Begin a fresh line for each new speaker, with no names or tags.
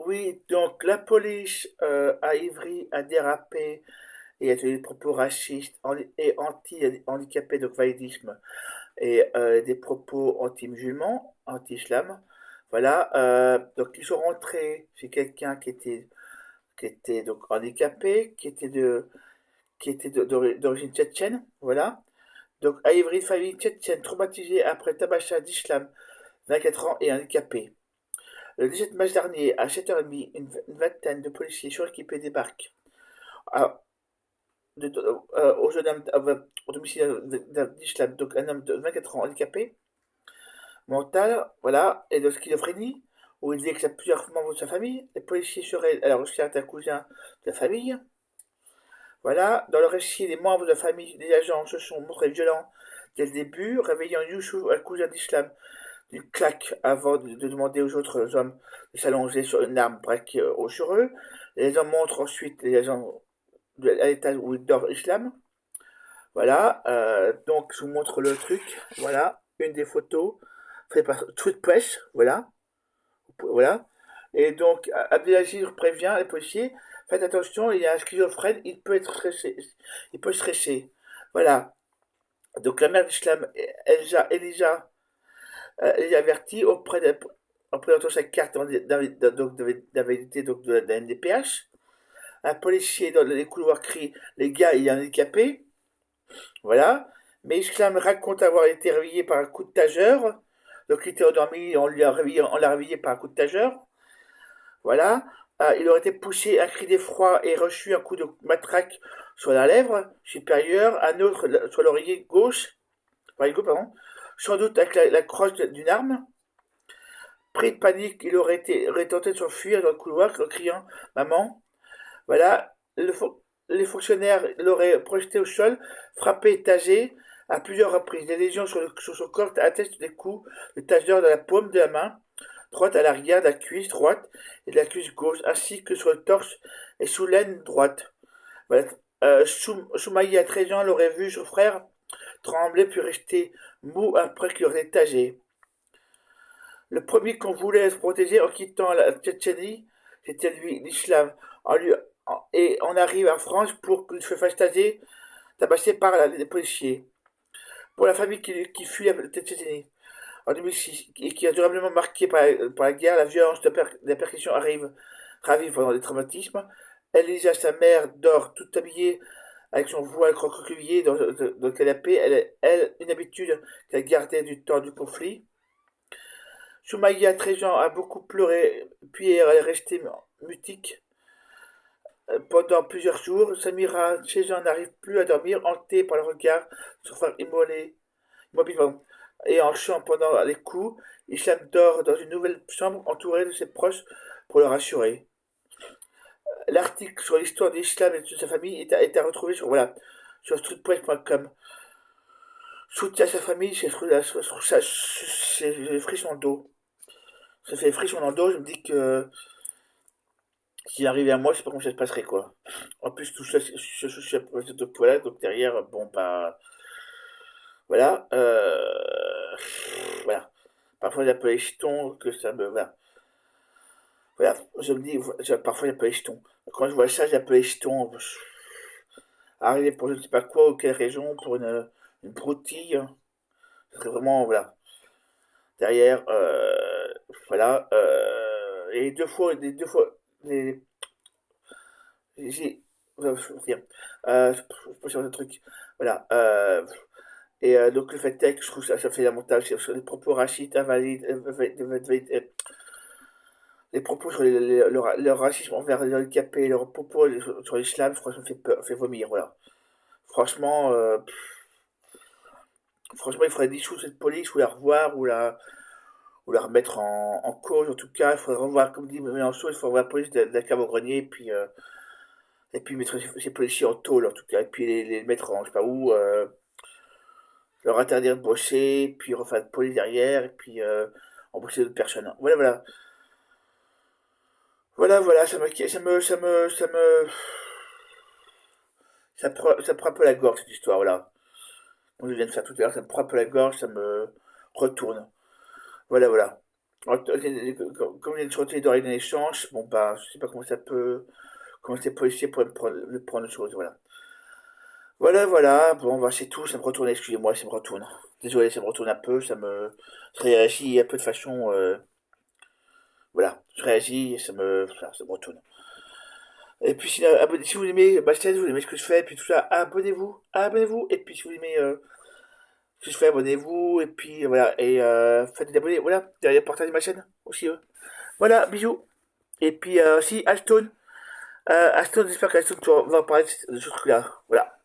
Oui, donc la police à Ivry a dérapé et a tenu des propos racistes et anti-handicapés, donc validisme, et des propos anti-musulmans, anti-islam. Voilà, donc ils sont rentrés chez quelqu'un qui était donc handicapé, d'origine tchétchène, voilà. Donc à Ivry, famille tchétchène traumatisée après tabassage d'islam, 24 ans et handicapé. Le 17 mars dernier, à 7h30, une vingtaine de policiers suréquipés débarquent à- au jeune homme au domicile d'Islam, donc un homme de 24 ans handicapé, mental, voilà, et de schizophrénie, où il disait que plusieurs membres de sa famille. Les policiers seraient à la recherche d'un cousin de la famille. Voilà, dans le récit, les membres de la famille des agents se sont montrés violents dès le début, réveillant Youssouf, un cousin d'Islam, d'une claque avant de demander aux autres hommes de s'allonger sur une arme braquée sur eux. Les hommes montrent ensuite les agents à l'étage où il dort Islam. Voilà, donc je vous montre le truc. Voilà, une des photos faite par Tweet Press. Voilà, voilà. Et donc Abdelaziz prévient les policiers, faites attention, il y a un schizophrène, il peut être stressé. Il peut stresser. Voilà. Donc la mère d'Islam, Elisa, les avertit en présentant sa carte d'invalidité de la NDPH. Un policier dans les couloirs crie les gars, il est handicapé. Voilà. Mais Islam raconte avoir été réveillé par un coup de tageur. Donc il était endormi, on l'a réveillé par un coup de tageur. Voilà. Il aurait été poussé, un cri d'effroi et reçu un coup de matraque sur la lèvre supérieure, un autre sur l'oreiller gauche, pardon, sans doute avec la crosse d'une arme. Pris de panique, aurait tenté de s'enfuir dans le couloir en criant maman. Voilà, les fonctionnaires l'auraient projeté au sol, frappé et tagé à plusieurs reprises. Des lésions sur son corps attestent des coups de tageur dans la paume de la main droite à l'arrière de la cuisse droite et de la cuisse gauche, ainsi que sur le torse et sous l'aine droite. Voilà. Soumaïa, à 13 ans, l'aurait vu son frère trembler puis rester mou après qu'il aurait été tagé. Le premier qu'on voulait se protéger en quittant la Tchétchénie, c'était lui, l'islam. Et on arrive en France pour qu'il se fasse tabasser par les policiers. Pour la famille qui fuit la Tchétchénie en 2006 et qui est durablement marquée par la guerre, la violence de la percussion ravive pendant les traumatismes. Elisa, sa mère, dort toute habillée avec son voile croquevillé dans le canapé. Elle, une habitude qu'elle gardait du temps du conflit. Soumaïa, 13 ans, a beaucoup pleuré, puis elle est restée mutique pendant plusieurs jours. Samira, 16 ans, n'arrive plus à dormir, hantée par le regard de son frère immobile et en chant pendant les coups. Islam dort dans une nouvelle chambre entourée de ses proches pour le rassurer. L'article sur l'histoire d'Islam et de sa famille est à retrouver sur streetpress.com. Soutien à sa famille, c'est frisson d'eau. Ça fait frisson dans le dos, je me dis que s'il arrivait à moi, je sais pas comment ça se passerait, quoi. En plus, tout ça, donc voilà, donc derrière, bon, bah, voilà, voilà. Parfois, j'appelle les jetons, que ça me, voilà. Voilà, je me dis, parfois, j'appelle les jetons. Quand je vois ça, j'appelle les jetons, arriver pour je ne sais pas quoi, ou quelle raison, pour une broutille, hein. Ce serait vraiment, voilà. Derrière, voilà, et deux fois, les, j'ai, rien. Je peux sur le truc. Voilà. Et donc le fait est que je trouve ça fait lamentable sur les propos racistes, invalides, les propos sur le racisme envers les handicapés, leurs propos sur l'islam, franchement, fait vomir, voilà. Franchement, franchement, il faudrait dissoudre cette police, ou la revoir, ou la remettre en cause, en tout cas. Il faudrait revoir, comme dit Mélenchon, il faudrait revoir la police de la cave au grenier, et puis mettre ces policiers en tôle, en tout cas, et puis les mettre en, je sais pas où, leur interdire de bosser, puis refaire de police derrière, et puis embaucher d'autres personnes. Voilà, voilà. Voilà, voilà, ça me prend un peu la gorge, cette histoire, voilà. Comme je viens de faire tout à l'heure, ça me prend un peu la gorge, ça me retourne. Voilà, voilà. Comme il y a une sûreté d'oreille dans l'échange, bon bah, je sais pas comment ces policiers pourraient me prendre le chose, voilà. Voilà, voilà, bon bah c'est tout, ça me retourne, excusez-moi, ça me retourne. Désolé, ça me retourne un peu, je réagis un peu de façon, voilà, je réagis et ça me retourne. Et puis si vous aimez ma chaîne, vous aimez ce que je fais, et puis tout ça, abonnez-vous, et puis si vous aimez ce que je fais, abonnez-vous, et puis voilà, et faites des abonnés, voilà, et partagez ma chaîne aussi, voilà, bisous. Et puis si Ashton, j'espère qu'Ashton tu vas parler de ce truc-là, voilà.